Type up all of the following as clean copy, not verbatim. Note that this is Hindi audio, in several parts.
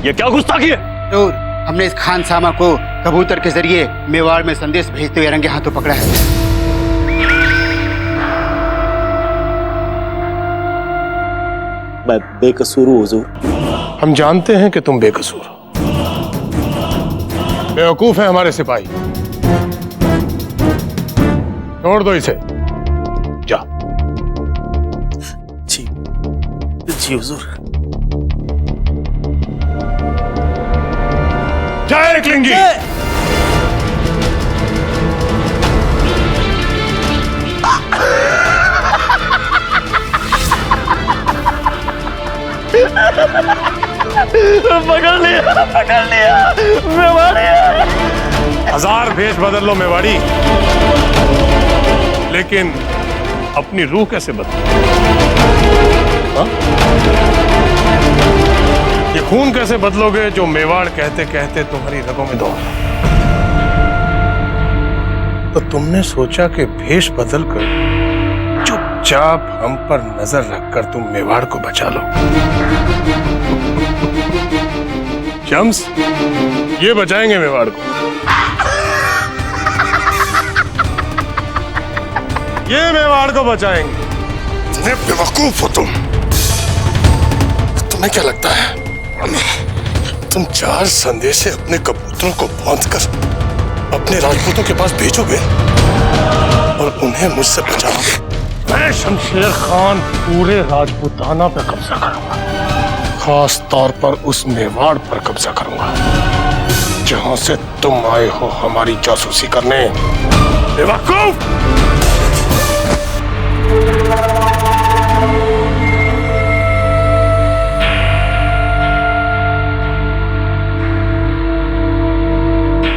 ये क्या गुस्ताखी है? हुजूर, हमने इस खान सामा को कबूतर के जरिए मेवाड़ में संदेश भेजते हुए रंगे हाथों पकड़ा है। मैं बेकसूर हूँ हुजूर। हम जानते हैं कि तुम बेकसूर हो। बेवकूफ है हमारे सिपाही। छोड़ दो इसे। जा। जी जी हुजूर। जय एकलिंगी। पकड़ लिया मेवाड़ी। 1000 भेष बदल लो मेवाड़ी, लेकिन अपनी रूह कैसे बदलो? ये खून कैसे बदलोगे जो मेवाड़ कहते कहते तुम्हारी रगों में दौड़? तो तुमने सोचा कि भेष बदलकर चुपचाप हम पर नजर रखकर तुम मेवाड़ को बचा लो। शम्स, ये बचाएंगे मेवाड़ को। ये मेवाड़ को बचाएंगे। इतने बेवकूफ हो तुम। तुम्हें क्या लगता है तुम 4 संदेशे अपने कबूतरों को बांधकर अपने राजपूतों के पास भेजोगे और उन्हें मुझसे बचाओगे? मैं शमशेर खान पूरे राजपूताना पर कब्जा करूंगा। खास तौर पर उस मेवाड़ पर कब्जा करूंगा जहां से तुम आए हो हमारी जासूसी करने। बेवकूफ!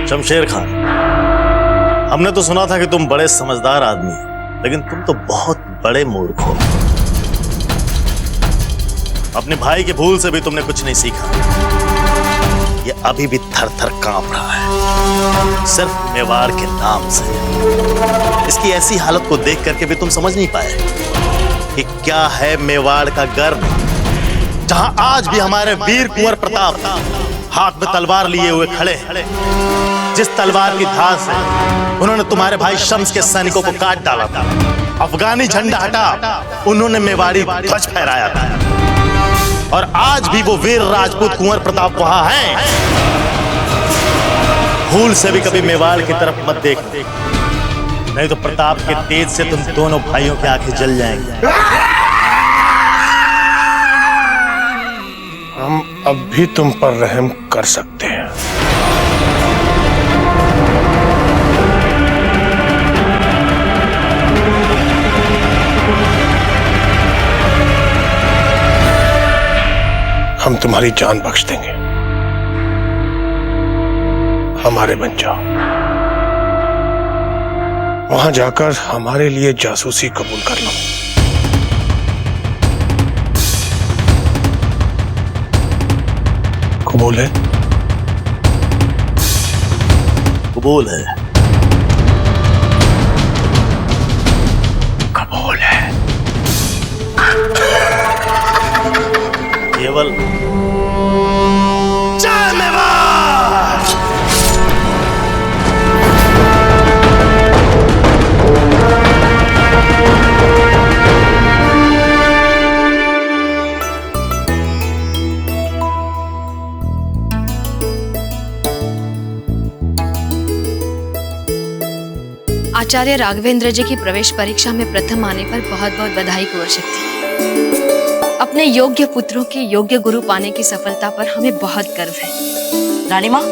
शमशेर खान, हमने तो सुना था कि तुम बड़े समझदार आदमी, लेकिन तुम तो बहुत बड़े मूर्ख हो। अपने भाई की भूल से भी तुमने कुछ नहीं सीखा। ये अभी भी थर थर कांप रहा है, सिर्फ मेवाड़ के नाम से। इसकी ऐसी हालत को देख करके भी तुम समझ नहीं पाए कि क्या है मेवाड़ का गर्व, जहां आज भी हमारे वीर कुंवर प्रताप हाथ में तलवार लिए हुए खड़े हैं। जिस तलवार की धार से उन्होंने तुम्हारे भाई शम्स के सैनिकों को काट डाला था, अफगानी झंडा हटा उन्होंने मेवाड़ी ध्वज फहराया था। और आज भी वो वीर राजपूत कुंवर प्रताप वहां हैं। भूल से भी कभी मेवाड़ की तरफ मत देखना, नहीं तो प्रताप के तेज से तुम दोनों भाइयों की आंखें जल जाएंगी। हम अब भी तुम पर रहम कर सकते हैं। हम तुम्हारी जान बख्श देंगे। हमारे बन जाओ। वहां जाकर हमारे लिए जासूसी कबूल कर लो। कबूल है? कबूल है। कबूल है। केवल जय मेवाड़! आचार्य राघवेंद्र जी की प्रवेश परीक्षा में प्रथम आने पर बहुत बहुत बधाई कुंवर शक्ति। अपने योग्य पुत्रों के योग्य गुरु पाने की सफलता पर हमें बहुत गर्व है। रानी माँ,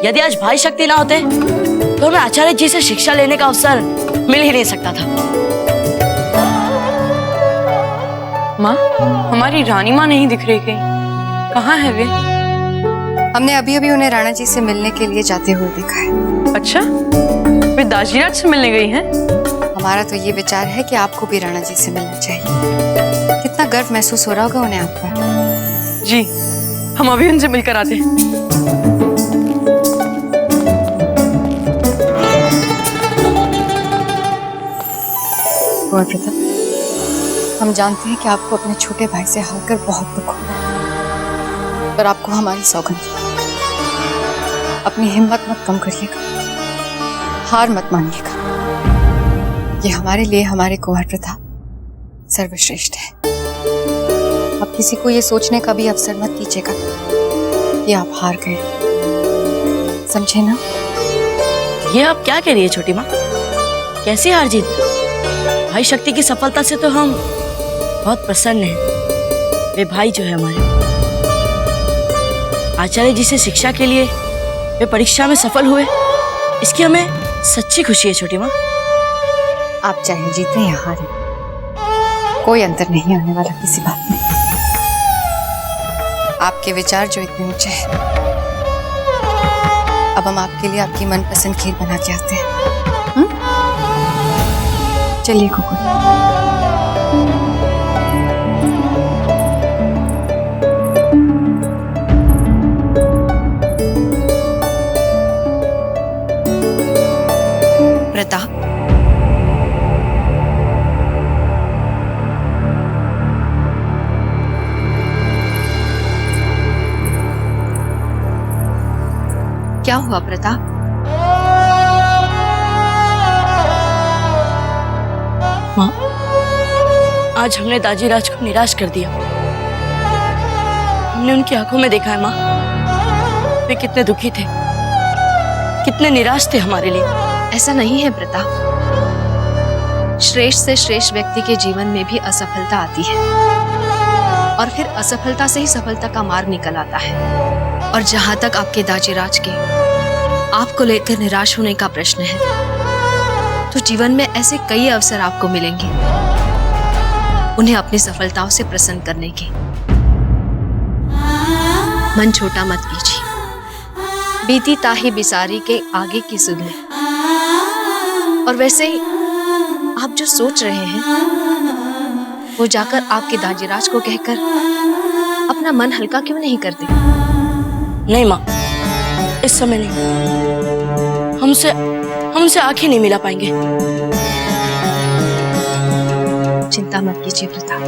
यदि आज भाई शक्ति ना होते तो हमें आचार्य जी से शिक्षा लेने का अवसर मिल ही नहीं सकता था। माँ, हमारी रानी माँ नहीं दिख रही, कहीं कहाँ है वे? हमने अभी अभी उन्हें राणा जी से मिलने के लिए जाते हुए देखा है। अच्छा, वे दाजीराज से मिलने गई हैं? हमारा तो ये विचार है कि आपको भी राणा जी से मिलना चाहिए। कितना गर्व महसूस हो रहा होगा उन्हें आप पर। जी, हम अभी उनसे मिलकर आते हैं। कुंवर प्रताप, हम जानते हैं कि आपको अपने छोटे भाई से हारकर बहुत दुख हुआ। पर आपको हमारी सौगंध, अपनी हिम्मत मत कम करिएगा, हार मत मानिएगा। ये हमारे लिए हमारे कुंवर प्रताप सर्वश्रेष्ठ है। अब किसी को ये सोचने का भी अवसर मत दीजिएगा कि आप हार गए, समझे ना? ये आप क्या कह रही है छोटी माँ? कैसी हार जीत? भाई शक्ति की सफलता से तो हम बहुत प्रसन्न हैं। वे भाई जो है हमारे, आचार्य जी से शिक्षा के लिए वे परीक्षा में सफल हुए, इसकी हमें सच्ची खुशी है छोटी माँ। आप चाहे जीते या हारे, कोई अंतर नहीं आने वाला किसी बात में। आपके विचार जो इतने ऊंचे हैं, अब हम आपके लिए आपकी मनपसंद खीर बना के आते हैं। चलिए कुकुर। प्रताप, क्या हुआ प्रताप? माँ, आज हमने दाजी राज को निराश कर दिया। हमने उनकी आंखों में देखा है माँ, वे कितने दुखी थे, कितने निराश थे हमारे लिए। ऐसा नहीं है प्रताप, श्रेष्ठ से श्रेष्ठ व्यक्ति के जीवन में भी असफलता आती है और फिर असफलता से ही सफलता का मार्ग निकल आता है। और जहां तक आपके दाजीराज के आपको लेकर निराश होने का प्रश्न है, तो जीवन में ऐसे कई अवसर आपको मिलेंगे उन्हें अपनी सफलताओं से प्रसन्न करने के। मन छोटा मत कीजिए, बीती ताही बिसारी के आगे की सुध ले। और वैसे ही आप जो सोच रहे हैं, वो जाकर आपके दाजीराज को कहकर अपना मन हल्का क्यों नहीं करते? नहीं माँ, इस समय नहीं। हमसे आंखें नहीं मिला पाएंगे। चिंता मत कीजिए प्रताप,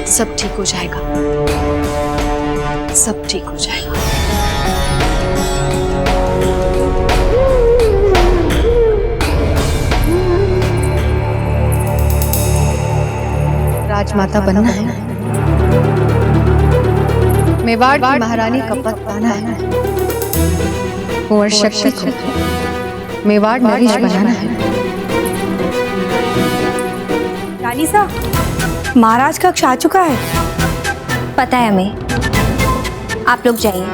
सब ठीक हो जाएगा, सब ठीक हो जाएगा। राजमाता बनना है, मेवाड़ की महारानी का पद पाना है, कुंवर शक्ति को मेवाड़ नरेश बनाना है। रानी साहब, महाराज कक्ष आ चुका है। पता है हमें, आप लोग जाइए।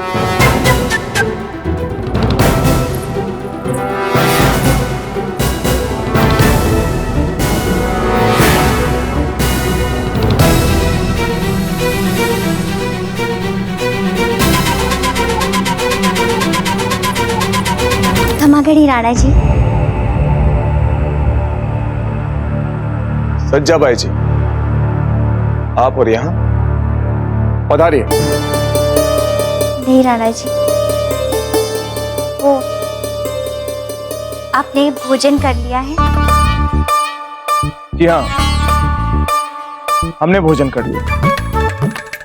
थमागढ़ी राणा जी। सज्जाबाई जी, आप और यहाँ पधारिए। नहीं राणा जी, वो आपने भोजन कर लिया है? जी हाँ, हमने भोजन कर लिया।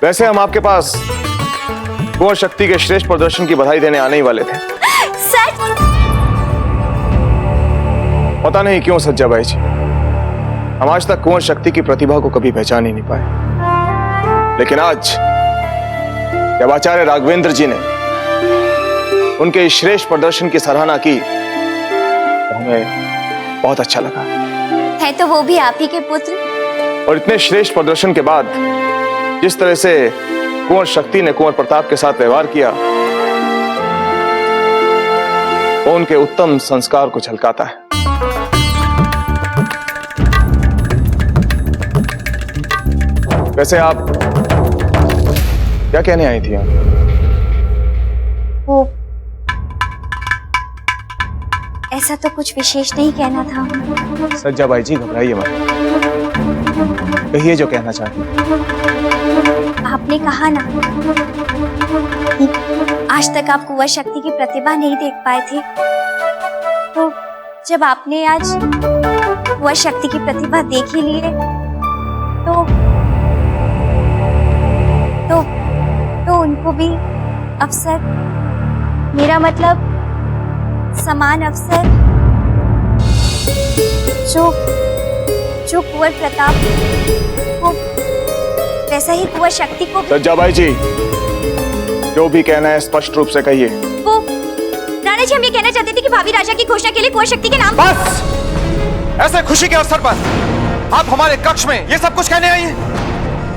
वैसे हम आपके पास कुंवर शक्ति के श्रेष्ठ प्रदर्शन की बधाई देने आने ही वाले थे। सच? पता नहीं क्यों सज्जाबाई जी, हम आज तक कुंवर शक्ति की प्रतिभा को कभी पहचान ही नहीं पाए, लेकिन आज जब आचार्य राघवेंद्र जी ने उनके इस श्रेष्ठ प्रदर्शन की सराहना की तो हमें बहुत अच्छा लगा। है तो वो भी आप ही के पुत्र। और इतने श्रेष्ठ प्रदर्शन के बाद जिस तरह से कुंवर शक्ति ने कुंवर प्रताप के साथ व्यवहार किया, वो उनके उत्तम संस्कार को झलकाता है। वैसे आप क्या कहने आई थी? वो ऐसा तो कुछ विशेष नहीं कहना था। सज्जाबाई जी घबराइए मत, कहिए जो कहना चाहती हैं। आपने कहा ना कि आज तक आप कुंवर शक्ति की प्रतिभा नहीं देख पाए थे, तो जब आपने आज कुंवर शक्ति की प्रतिभा देख ही ली है, तो भी अवसर, मेरा मतलब समान अवसर जो कुंवर प्रताप को, वैसा ही कुंवर शक्ति को भी। सज्जाबाई जी, जो भी कहना है स्पष्ट रूप से कहिए। वो राणा जी, हम ये कहना चाहते थे कि भावी राजा की घोषणा के लिए कुंवर शक्ति के नाम। बस! ऐसे खुशी के अवसर पर आप हमारे कक्ष में ये सब कुछ कहने आई हैं?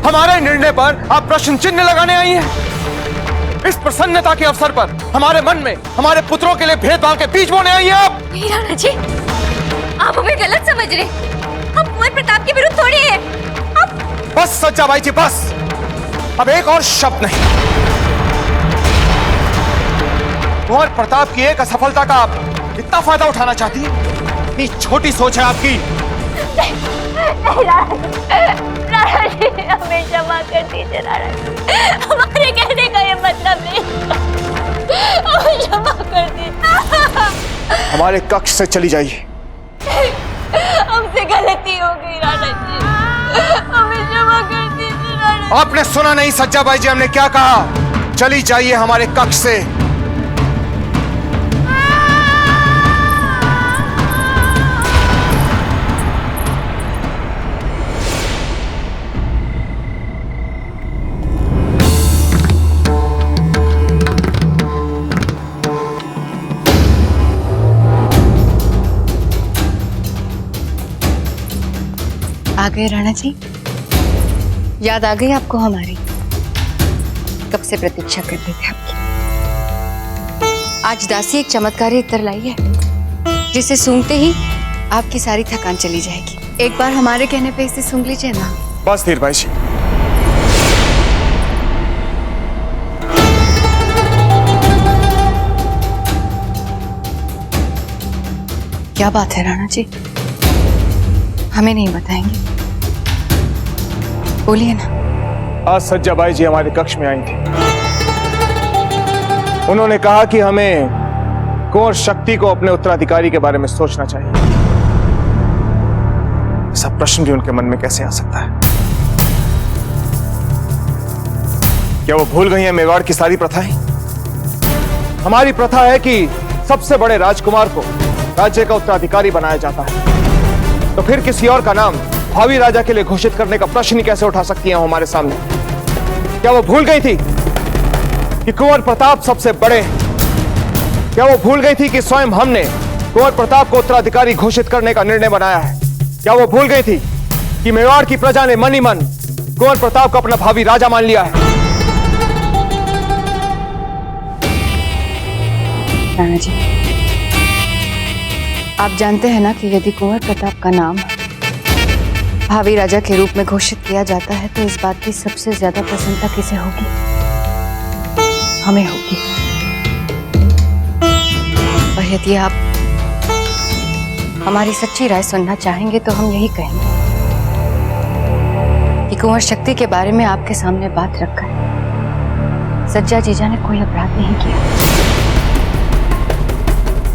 हमारे निर्णय पर आप प्रश्न चिन्ह लगाने आई हैं? इस प्रसन्नता के अवसर पर हमारे मन में हमारे पुत्रों के लिए भेदभाव के बीज बोने आई हैं आप? नहीं राणा जी, आप हमें गलत समझ रहे। हम कुंवर प्रताप के विरुद्ध थोड़ी हैं। बस सज्जाबाई जी, बस! अब एक और शब्द नहीं। कुंवर प्रताप की एक असफलता का आप इतना फायदा उठाना चाहती है? इतनी छोटी सोच है आपकी। राणा जी, हमें क्षमा कर दीजिए राणा जी, हमारे कहने का ये मतलब नहीं, हमें क्षमा कर दीजिए। हमारे कक्ष से चली जाइए। हमसे गलती हो गई राणा जी, हमें क्षमा कर दीजिए राणा। आपने सुना नहीं सज्जाबाई जी, हमने क्या कहा? चली जाइए हमारे कक्ष से। आ गए राणा जी? याद आ गई आपको हमारी? कब से प्रतीक्षा कर रहे थे आपकी। आज दासी एक चमत्कारी इत्र लाई है जिसे सूंघते ही आपकी सारी थकान चली जाएगी। एक बार हमारे कहने पे इसे सूंघ लीजिए ना। बस धीरबाई जी। क्या बात है राणा जी, हमें नहीं बताएंगे? बोलिए ना। आज सज्जाबाई जी हमारे कक्ष में आई थी। उन्होंने कहा कि हमें कुंवर शक्ति को अपने उत्तराधिकारी के बारे में सोचना चाहिए। ऐसा प्रश्न भी उनके मन में कैसे आ सकता है? क्या वो भूल गई हैं मेवाड़ की सारी प्रथाएं? हमारी प्रथा है कि सबसे बड़े राजकुमार को राज्य का उत्तराधिकारी बनाया जाता है, तो फिर किसी और का नाम भावी राजा के लिए घोषित करने का प्रश्न ही कैसे उठा सकती हैं हमारे सामने? क्या वो भूल गई थी कि कुंवर प्रताप सबसे बड़े? क्या वो भूल गई थी कि स्वयं हमने कुंवर प्रताप को उत्तराधिकारी घोषित करने का निर्णय बनाया है? क्या वो भूल गई थी कि मेवाड़ की प्रजा ने मन ही मन कुंवर प्रताप को अपना भावी राजा मान लिया है? राणा जी, आप जानते हैं ना कि यदि कुंवर प्रताप का नाम भावी राजा के रूप में घोषित किया जाता है तो इस बात की सबसे ज्यादा प्रसन्नता किसे होगी? हमें होगी। और यदि आप हमारी सच्ची राय सुनना चाहेंगे तो हम यही कहेंगे कि कुंवर शक्ति के बारे में आपके सामने बात रखकर सज्जा जीजा ने कोई अपराध नहीं किया।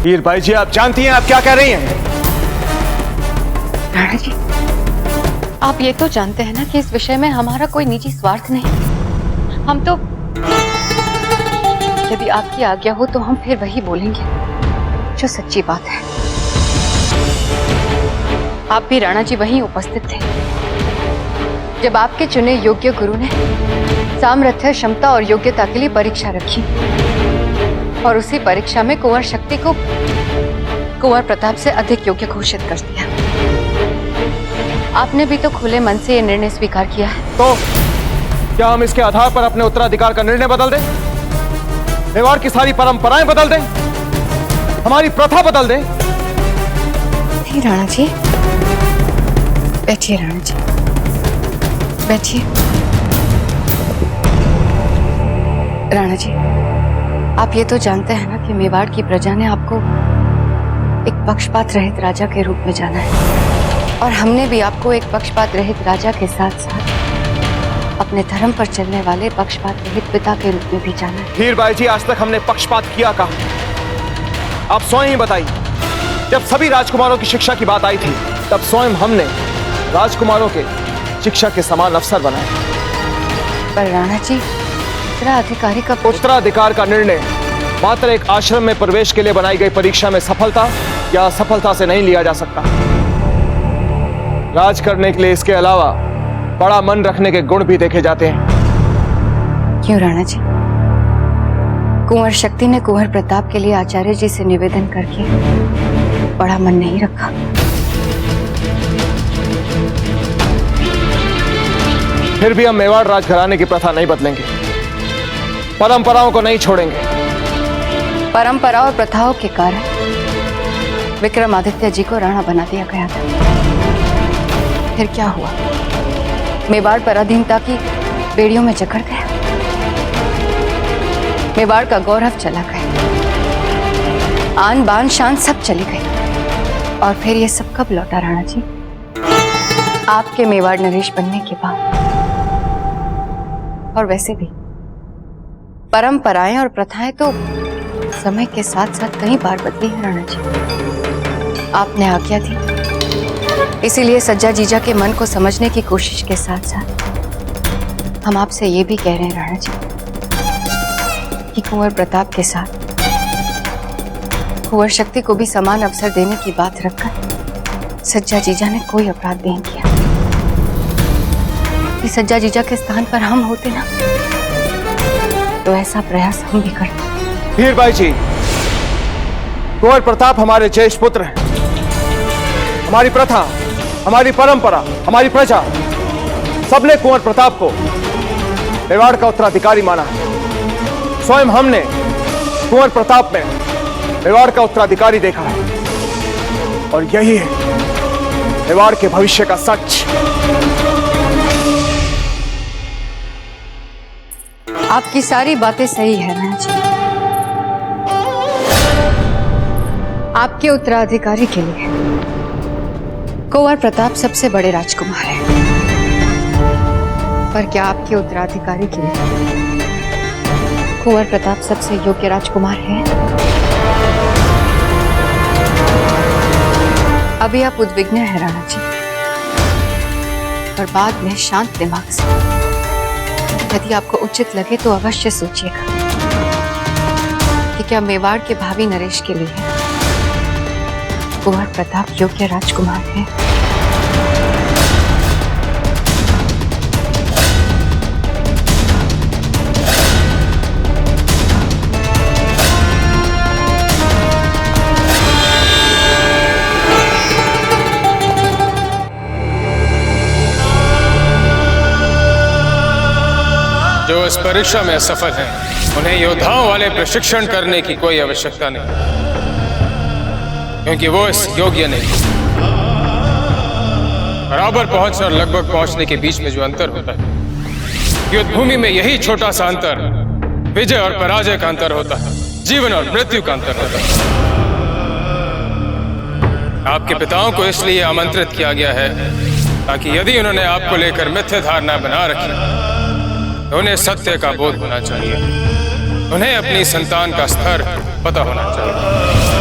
हीरबाई जी, आप जानती हैं आप क्या कह रही हैं? राणा जी, आप ये तो जानते हैं ना कि इस विषय में हमारा कोई निजी स्वार्थ नहीं। हम तो, यदि आपकी आज्ञा हो तो हम फिर वही बोलेंगे जो सच्ची बात है। आप भी राणा जी वहीं उपस्थित थे जब आपके चुने योग्य गुरु ने सामर्थ्य, क्षमता और योग्यता के लिए परीक्षा रखी और उसी परीक्षा में कुंवर शक्ति को कुंवर प्रताप से अधिक योग्य घोषित कर दिया। आपने भी तो खुले मन से यह निर्णय स्वीकार किया है। तो क्या हम इसके आधार पर अपने उत्तराधिकार का निर्णय बदल दें? मेवाड़ की सारी परंपराएं बदल दें? हमारी प्रथा बदल दें? नहीं राणा जी, बैठिए राणा जी, बैठिए। राणा जी, आप ये तो जानते हैं ना कि मेवाड़ की प्रजा ने आपको एक पक्षपात रहित राजा के रूप में जाना है और हमने भी आपको एक पक्षपात रहित राजा के साथ साथ अपने धर्म पर चलने वाले पक्षपात रहित पिता के रूप में भी जाना है। हीरबाई जी, आज तक हमने पक्षपात किया कहा? आप स्वयं ही बताइए। जब सभी राजकुमारों की शिक्षा की बात आई थी तब स्वयं हमने राजकुमारों के शिक्षा के समान अवसर बनाए। पर राणा जी, उत्तराधिकारी का उत्तराधिकार का निर्णय मात्र एक आश्रम में प्रवेश के लिए बनाई गई परीक्षा में सफलता या असफलता से नहीं लिया जा सकता। राज करने के लिए इसके अलावा बड़ा मन रखने के गुण भी देखे जाते हैं। क्यों राणा जी? कुंवर शक्ति ने कुंवर प्रताप के लिए आचार्य जी से निवेदन करके बड़ा मन नहीं रखा। फिर भी हम मेवाड़ राजघराने की प्रथा नहीं बदलेंगे, परंपराओं को नहीं छोड़ेंगे। परंपरा और प्रथाओं के कारण विक्रमादित्य जी को राणा बना दिया गया था। फिर क्या हुआ? मेवाड़ पराधीनता की बेड़ियों में जकड़ गया। मेवाड़ का गौरव चला गया, आन बान शान सब चली गई। और फिर ये सब कब लौटा राणा जी? आपके मेवाड़ नरेश बनने के बाद। और वैसे भी परंपराएं और प्रथाएं तो समय के साथ साथ कई बार बदली है राणा जी। आपने आज्ञा दी, इसीलिए सज्जा जीजा के मन को समझने की कोशिश के साथ साथ हम आपसे ये भी कह रहे हैं राणा जी कि कुंवर प्रताप के साथ कुंवर शक्ति को भी समान अवसर देने की बात रखकर सज्जा जीजा ने कोई अपराध नहीं किया। कि सज्जा जीजा के स्थान पर हम होते ना तो ऐसा प्रयास हम भी करते। वीर भाई जी, कुंवर प्रताप हमारे ज्येष्ठ पुत्र हैं। हमारी प्रथा, हमारी परंपरा, हमारी प्रजा, सबने कुंवर प्रताप को मेवाड़ का उत्तराधिकारी माना है। स्वयं हमने कुंवर प्रताप में मेवाड़ का उत्तराधिकारी देखा है, और यही है मेवाड़ के भविष्य का सच। आपकी सारी बातें सही है राणा जी। आपके उत्तराधिकारी के लिए कुंवर प्रताप सबसे बड़े राजकुमार हैं, पर क्या आपके उत्तराधिकारी के लिए कुंवर प्रताप सबसे योग्य राजकुमार हैं? अभी आप उद्विग्न हैं राणा जी, पर बाद में शांत दिमाग से यदि आपको उचित लगे तो अवश्य सोचिएगा कि क्या मेवाड़ के भावी नरेश के लिए कुंवर प्रताप योग्य राजकुमार है। जो इस परीक्षा में असफल हैं, उन्हें योद्धाओं वाले प्रशिक्षण करने की कोई आवश्यकता नहीं, क्योंकि वो इस योग्य नहीं। बराबर पहुंचने और लगभग पहुंचने के बीच में जो अंतर होता है, युद्ध भूमि में यही छोटा सा अंतर विजय और पराजय का अंतर होता है, जीवन और मृत्यु का अंतर होता है। आपके पिताओं को इसलिए आमंत्रित किया गया है ताकि यदि उन्होंने आपको लेकर मिथ्या धारणा बना रखी, उन्हें सत्य का बोध होना चाहिए, उन्हें अपनी संतान का स्तर पता होना चाहिए।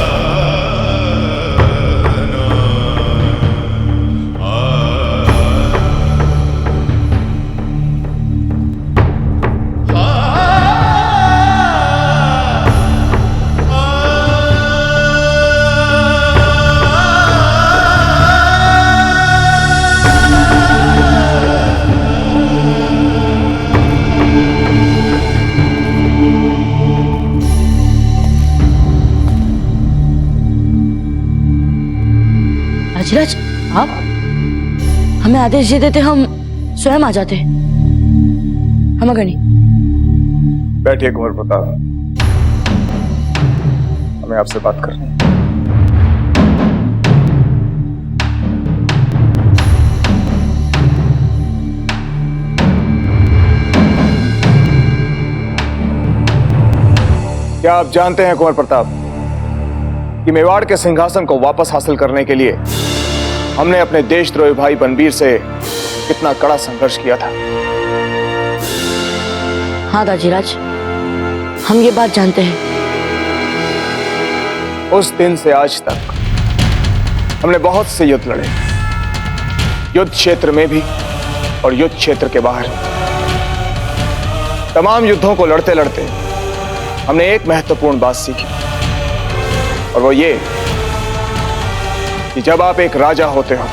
अजरज, आप हमें आदेश दे देते, हम स्वयं आ जाते। हम अगर नहीं। बैठिए कुंवर प्रताप, हमें आपसे बात करनी है। क्या आप जानते हैं कुंवर प्रताप कि मेवाड़ के सिंहासन को वापस हासिल करने के लिए हमने अपने देशद्रोही भाई बनबीर से कितना कड़ा संघर्ष किया था? हाँ दाजीराज, हम ये बात जानते हैं। उस दिन से आज तक हमने बहुत से युद्ध लड़े, युद्ध क्षेत्र में भी और युद्ध क्षेत्र के बाहर। तमाम युद्धों को लड़ते लड़ते हमने एक महत्वपूर्ण बात सीखी, और वो ये कि जब आप एक राजा होते हो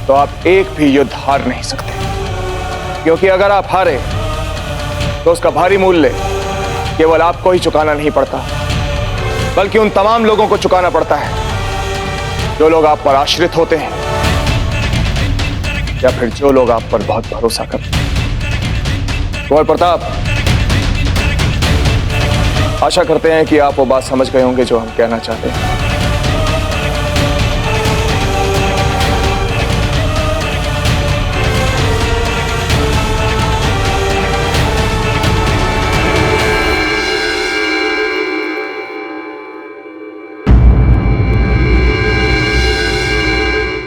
तो आप एक भी युद्ध हार नहीं सकते, क्योंकि अगर आप हारे तो उसका भारी मूल्य केवल आपको ही चुकाना नहीं पड़ता, बल्कि उन तमाम लोगों को चुकाना पड़ता है जो लोग आप पर आश्रित होते हैं या फिर जो लोग आप पर बहुत भरोसा करते हैं। कुंवर प्रताप, आशा करते हैं कि आप वो बात समझ गए होंगे जो हम कहना चाहते हैं।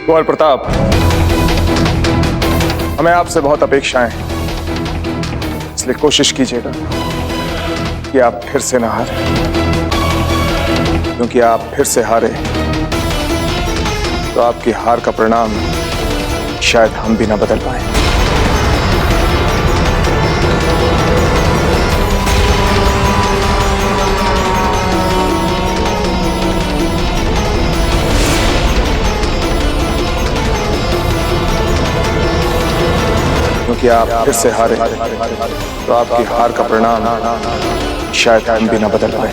कुंवर प्रताप, हमें आपसे बहुत अपेक्षाएं हैं, इसलिए कोशिश कीजिएगा कि आप फिर से ना हारें, क्योंकि आप फिर से हारे तो आपकी हार का परिणाम शायद हम भी ना बदल पाए। क्योंकि आप फिर से हारे तो आपकी हार का परिणाम शायद हम भी ना बदल पाए।